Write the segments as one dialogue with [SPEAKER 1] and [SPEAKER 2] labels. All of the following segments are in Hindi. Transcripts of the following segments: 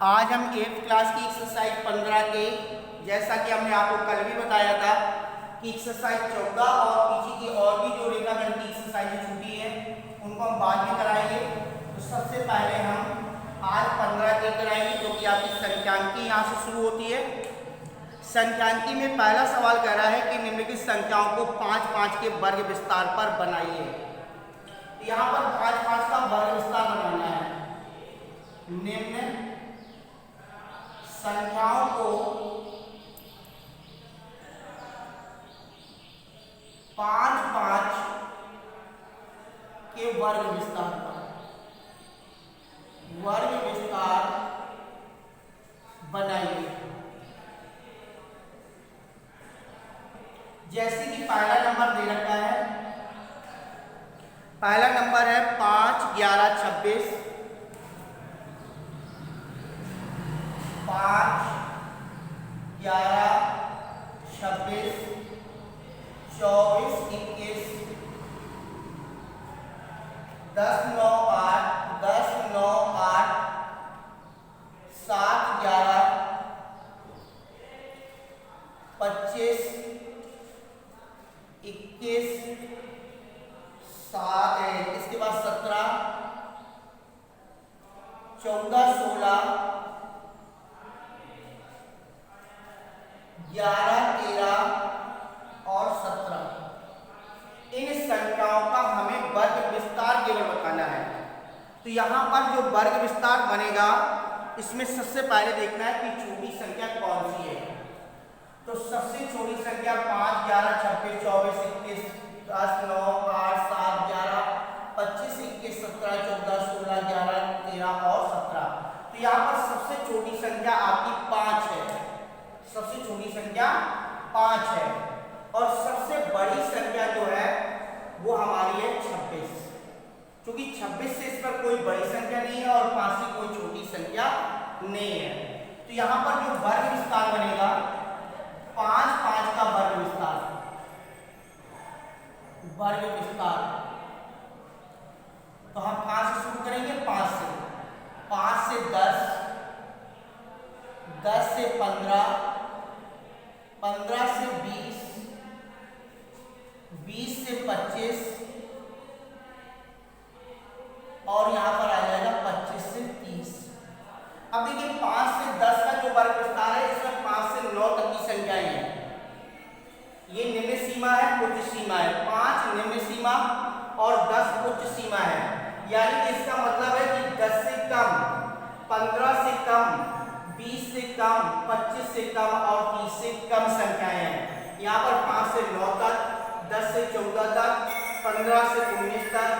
[SPEAKER 1] आज हम 8th क्लास की एक्सरसाइज 15 के, जैसा कि हमने आपको कल भी बताया था कि एक्सरसाइज 14 और पीछे की और भी जो रेखाखंड की एक्सरसाइजें छूटी है उनको हम बाद में कराएंगे। तो सबसे पहले हम आज 15 के कराएंगे, जो कि आपकी संख्यांकी यहाँ से शुरू होती है। संख्यांकी में पहला सवाल कह रहा है कि निम्नलिखित संख्याओं को 5-5 के वर्ग विस्तार पर बनाइए। यहाँ पर 5-5 का वर्ग विस्तार बनाना है। निम्न संख्याओं को 5-5 के वर्ग विस्तार बनाइए। जैसे कि पहला नंबर दे रखा है, पहला नंबर है 5, 11, 26। 5, 11, 26, 24, 21, 10, 9, 8, 10, 9, 8, 7, 11, 25, 21, इसके बाद 17, 14, 16, 11, 13 और 17। इन संख्याओं का हमें वर्ग विस्तार केवल बताना है। तो यहाँ पर जो वर्ग विस्तार बनेगा, इसमें सबसे पहले देखना है कि छोटी संख्या कौन सी है। तो सबसे छोटी संख्या 5, 11, 26, 24, 21, 10, 9, 8, 7, 11, 25, 21, 17, 14, 16, 11, 13 और 17। तो यहाँ पर सबसे छोटी संख्या आपकी 5 है। सबसे छोटी संख्या 5 है और सबसे बड़ी संख्या जो है वो हमारी है 26, क्योंकि 26 से इस पर कोई बड़ी संख्या नहीं है और 5 से कोई छोटी संख्या नहीं है। तो यहाँ पर जो वर्ग विस्तार बनेगा, 5-5 का वर्ग विस्तार। तो हम 5 से शुरू करेंगे। 5 से 10, 10 से 15, 15 से 20, 20 से 25 और यहाँ पर आ जाएगा 25 से 30। अब देखिए 5 से 10 का जो वर्ग विस्तार है, इसमें 5 से 9 तक की संख्याएं हैं। ये निम्न सीमा है, उच्च सीमा है। 5 निम्न सीमा और 10 उच्च सीमा है। यानी कि इसका मतलब है कि 10 से कम, 15 से कम, 20 से कम, 25 से कम और 30 से कम संख्याएं हैं। यहाँ पर 5 से 9 तक, 10 से 14 तक, 15 से 19 तक,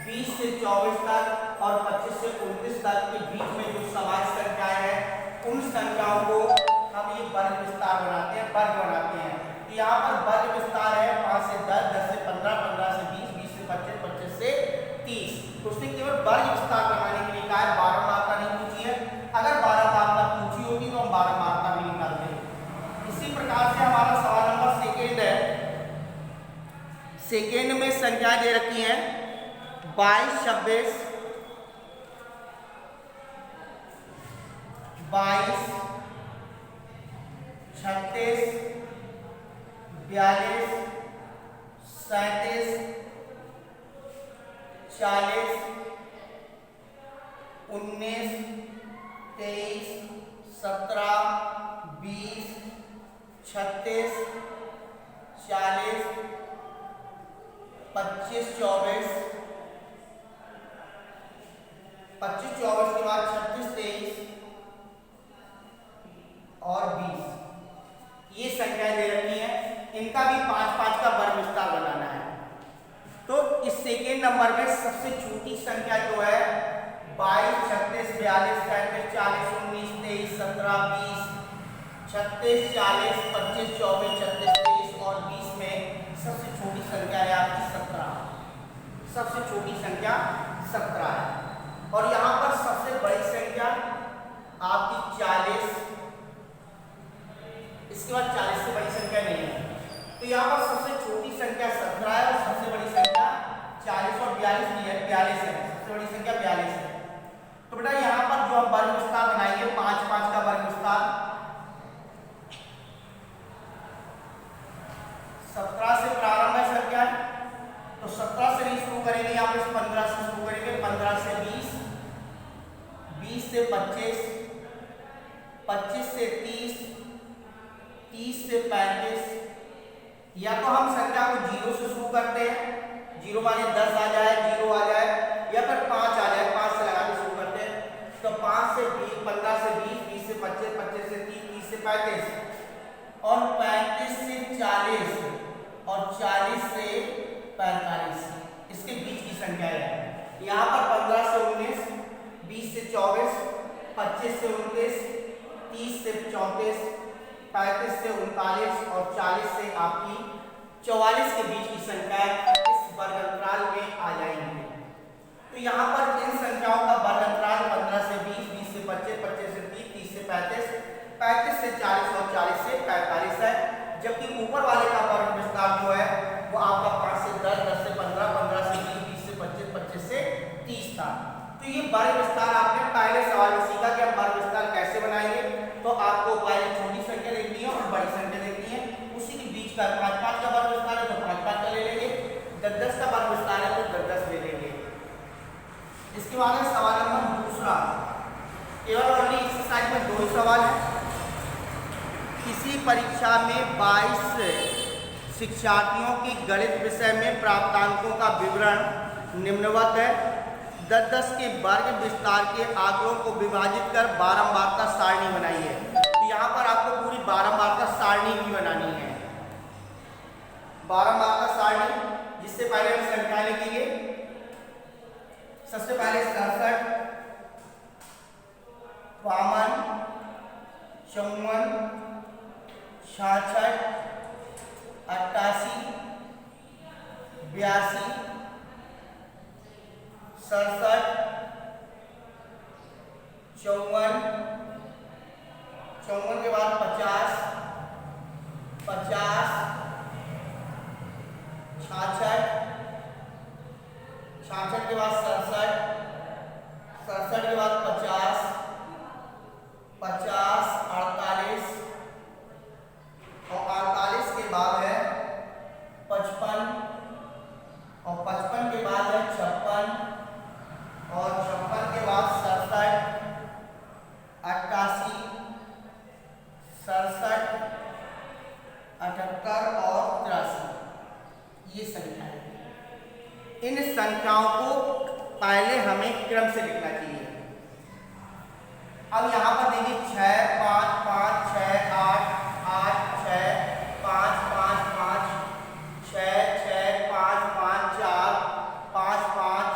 [SPEAKER 1] 20 से 24 तक और 25 से 29 तक के बीच में जो समान संख्याएं हैं, उन संख्याओं को हम ये वर्ग विस्तार बनाते हैं, वर्ग बनाते हैं। तो यहाँ पर वर्ग विस्तार है 5 से 10, 10 से 15, 15 से 20, 20 से 25, 25 से 30। तो उसने केवल वर्ग विस्तार बनाने के लिए कहा है। 12 मार्क का नहीं पूछी है। अगर 12 मार्क का पूछी होगी तो हम 12 मार्क का भी निकालते हैं। इसी प्रकार से हमारा सवाल नंबर सेकेंड है। सेकेंड में संख्या दे रखी है 22, 26, 22, 36, 42, 37, 40, 19, 23, 17, 20, 36, 40, 25, 24, 25, 24 के बाद 36, 23 और 20। ये संख्याएं दे रखी हैं। इनका भी 5-5 का वर्ग विस्तार बनाना है। तो इस सेकेंड नंबर में सबसे छोटी संख्या जो है 22, 36, 42, 35, 40, 19, 23, 17, 20, 36, 40, 25, 24, 36, 23 और 20 में सबसे छोटी संख्या है आपकी 17। सबसे छोटी संख्या 17 है। और यहाँ पर सबसे बड़ी संख्या आपकी 40, इसके बाद 40 से बड़ी संख्या नहीं है। तो यहाँ पर सबसे छोटी संख्या 17 है और सबसे बड़ी संख्या 40 और 42 है। सबसे बड़ी संख्या 42 है। तो बेटा यहाँ पर जो हम वर्ग विस्तार बनाएंगे 20 से 25, 25 से 30, 30 से 35। या तो हम संख्या को 0 से शुरू करते हैं, 0 माने 10 आ जाए, 0 आ जाए, या फिर 5 आ जाए, 5 से लगा के शुरू करते हैं। तो 5 से 20, 15 से 20, 20 से 25, 25 से 30, 30 से 35 और 35 से 40 और 40 से 45 इसके बीच की संख्या है। यहाँ पर 15 से 19, 20 से 24, 25 से 29, 30 से 34, 35 से 39 और 40 से आपकी 44 के बीच की संख्या इस वर्ग अंतराल में आ जाएंगी। तो यहाँ पर इन संख्याओं का वर्ग अंतराल 15 से 20, 20 से 25, 25 से 30, 30 से 35, 35 से 40 और 40 से 45 है। जबकि ऊपर वाले का वर्ग विस्तार जो है वो आपका 5 से 10, 10 से 15, 15 से 20, 20 से 25, 25 से 30 था। तो ये वर्ग विस्तार आपने पहले सवाल में सीखा कि हम वर्ग विस्तार कैसे बनाएंगे। तो आपको पहले छोटी संख्या देखनी है और बड़ी संख्या देखनी है, उसी के बीच का 5 5 का वर्ग विस्तार है तो 5 5 का ले लेंगे, 10 10 का वर्ग विस्तार है तो 10 10 ले लेंगे। इसके बाद है सवाल नंबर दूसरा। केवल ओनली एक्सरसाइज में 2 ही सवाल है। किसी परीक्षा में 22 शिक्षार्थियों की गणित विषय में प्राप्त अंकों का विवरण निम्नवत है। 10 10 के वर्ग विस्तार के आंकड़ों को विभाजित कर बारंबारता सारणी बनाई है। तो यहाँ पर आपको पूरी बारंबारता सारणी भी बनानी है। बारंबारता सारणी, जिससे पहले हम संख्या लिखेंगे। सबसे पहले 67, 52, 54, 66, 88, 82, 67, 54, 54 के बाद 50, 50, 66, 66 के बाद 67, 67 के बाद 50, 50, 48 और 48 के बाद है 55 और 55 के बाद है 56 और 56 के बाद 67, 88, 67, 78 और 83 ये संख्या है। इन संख्याओं को पहले हमें क्रम से लिखना चाहिए। अब यहाँ पर देखिए 6 5 5 6 8 8 6 5 5 5 6 6 5 5 4 5 5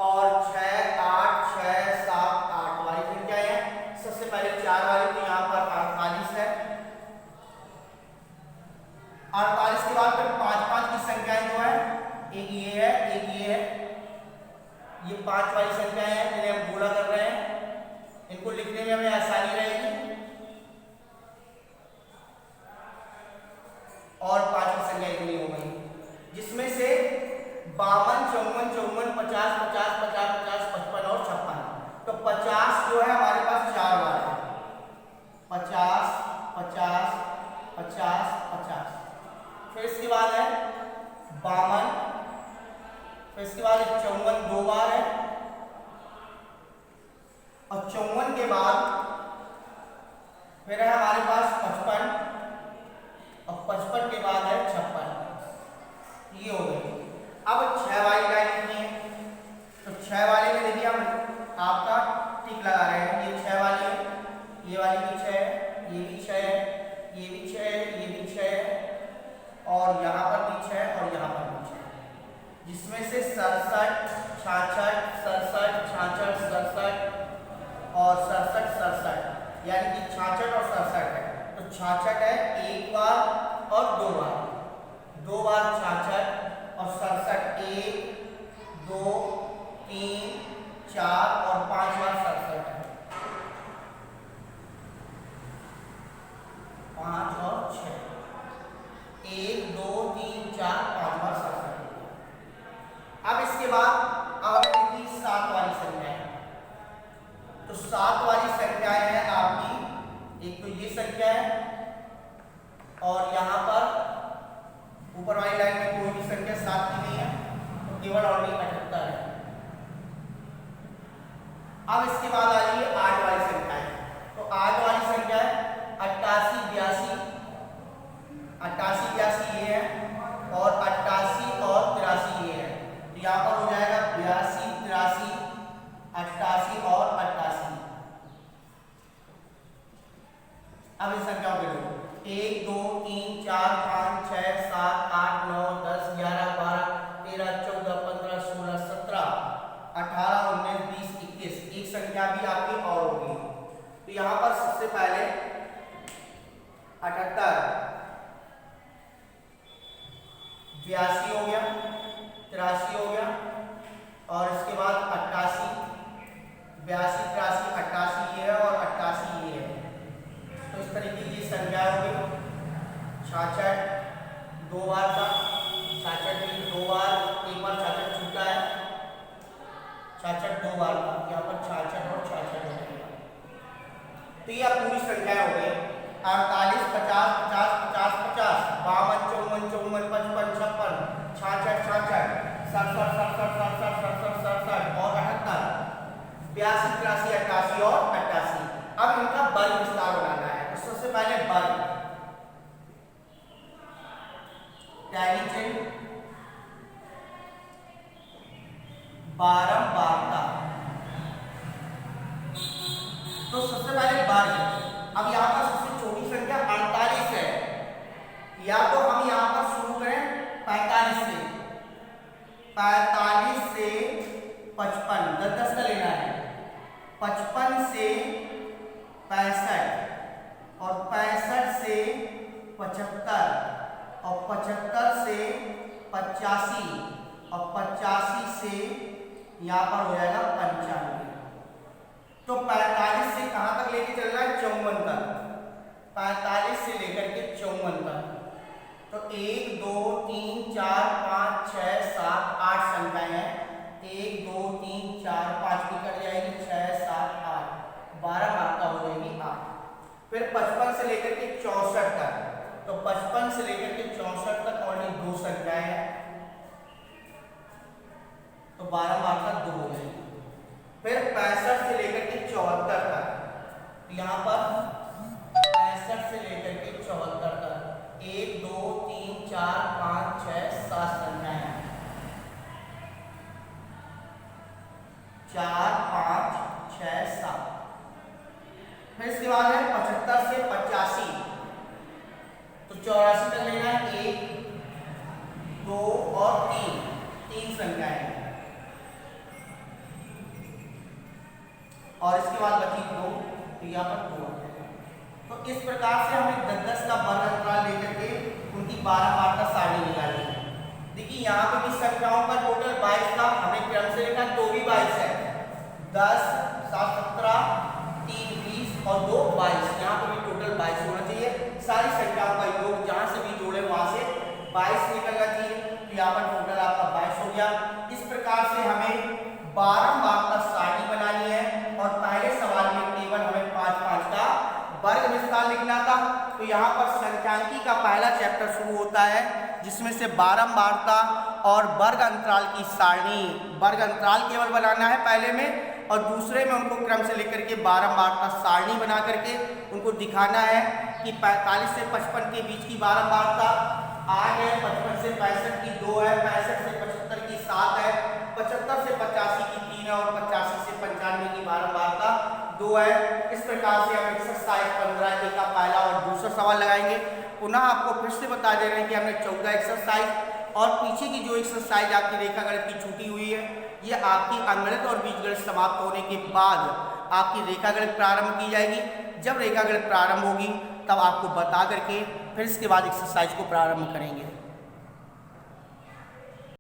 [SPEAKER 1] और 6 8 6 7 8 वाली संख्या है। सबसे पहले 4 वाली तो यहाँ पर 48 है। 48 के बाद फिर 5 5 की संख्याएं जो है, एक ये है, एक ये है। ये 5 वाली संख्याएं हैं जिन्हें हम गुणा कर रहे हैं। इनको लिखने में हमें आसानी रहेगी। और 5 की संख्या इतनी हो गई, जिसमें से 52, 54, 54, 50, 50, 50, 50, 55 और 56। तो 50 जो है हमारे पास 4 बार है। 50, 50, 50, 50। फिर इसके बाद है 52, फिर इसके बाद 54 2 बार है और 54 के बाद फिर है हमारे पास 55 और 55 के बाद है 56। ये हो गई। अब 6 वाली लाइन लिखनी है। तो 6 वाले में देखिए हम आपका टिक लगा रहे हैं। ये 6 वाली है, ये वाली भी 6 है, ये भी 6 है, ये भी 6 है, ये भी 6 है और यहाँ पर भी 6 और यहाँ पर भी 6, जिसमें से 67, 66, 67, 66, 67 और 67, 67 यानी कि 66 और 67 है। तो 66 है 1 बार और 2 बार, 2 बार 66 और 67 1 2 3 4 और 5 बार 67 है। 5 और 6 1 2 3 4 5 बार 67। अब इसके बाद आपने देखी 7 वाली संख्या है। तो 7 वाली संख्याएं हैं आपकी, एक तो ये संख्या है और यहाँ पर ऊपर वाली लाइन में कोई भी संख्या 7 की नहीं है, तो केवल और 78 है। अब इसके बाद तो यहाँ पर सबसे पहले 78, 82 हो गया, 83 हो गया, और इसके बाद 88, 82, 83, 88 ये है और 88 ये है। तो इस तरीके की संख्या हो गई। 66 दो बार था, 66 में दो बार, एक बार 66 छूटा है, 66 दो बार था, यहाँ पर 66 और 66 हो गया। तो ये पूरी संख्या हो गई। 48, 50, 50, 50, 50, 52, 54, 54, 55, 56, 66, 67, 67, 67, 67, 67 और 78, 82, 83, 88 और 88। अब इनका वर्ग विस्तार बनाना है। तो सबसे पहले वर्ग, टैली चिन्ह, बारंबारता। तो सबसे पहले वर्ग, अब यहाँ पर सबसे छोटी संख्या 48 है, या तो हम यहाँ पर शुरू करें 45 से, 45 से 55, 10 का लेना है, 55 से 65 और 65 से 75 और 75 से 85 और 85 से यहाँ पर हो जाएगा 95। तो 45 से कहाँ तक लेके चल रहा है? 54 तक। 45 से लेकर के 54 तक। तो 1 2 3 4 5 6 7 8 संख्याएं हैं। 1 2 3 4 5 की कट जाएगी, 6 7 8, 12 मात्रा हो जाएगी 8। फिर 55 से लेकर के 64 तक। तो 55 से लेकर के 64 तक ओनली दो संख्याएं हैं, तो 12 मात्रा 2 हो जाएगी। फिर 65 से लेकर के 74 तक, यहाँ पर 65 से लेकर के 74 तक 1 2 3 4 5 6 7 संख्याएं हैं, 4 5 6 7। फिर इसके बाद है 75 से 85, तो 84 तक लेना है, 1 2 और 3, 3 संख्याएं हैं, और इसके बाद बची 2, तो यहाँ पर 2 आ जाएगा। तो इस प्रकार से हमें 10 का वर्ग अंतराल लेकर के उनकी 12 मात्रा सारणी निकाली है। देखिए यहाँ पे भी संख्याओं का टोटल 22 था, हमें क्रम से लिखा तो भी 22 है, 10 7 17 3 20 और 2 22, यहाँ पे भी टोटल 22 होना चाहिए। सारी संख्याओं का योग जहाँ से भी जोड़े वहां से 22 निकलना चाहिए। तो यहाँ पर टोटल आपका 22 हो गया। इस प्रकार से हमें 12 मात्रा सारणी बनानी है, और पहले सवाल में केवल हमें 5-5 का वर्ग विस्तार लिखना था। तो यहाँ पर संख्यांकी का पहला चैप्टर शुरू होता है, जिसमें से बारंबारता और वर्ग अंतराल की सारणी, वर्ग अंतराल केवल बनाना है पहले में, और दूसरे में उनको क्रम से लेकर के बारंबारता सारणी बना करके उनको दिखाना है कि 45 से 55 के बीच की बारंबारता 8 है, 55 से 65 की 2 है, 65 से 75 की 7 है, 75 से 85 की 3 है, और 85 से 95 की बारंबारता 2 है। इस प्रकार से हम एक्सरसाइज 15A का पहला और दूसरा सवाल लगाएंगे। पुनः आपको फिर से बता दे रहे हैं कि हमने 14 एक्सरसाइज और पीछे की जो एक्सरसाइज आपकी रेखागणित की छूटी हुई है, ये आपकी अंकगणित और बीजगणित समाप्त होने के बाद आपकी रेखागणित प्रारंभ की जाएगी। जब रेखागणित प्रारंभ होगी तब आपको बता करके फिर इसके बाद एक्सरसाइज को प्रारंभ करेंगे।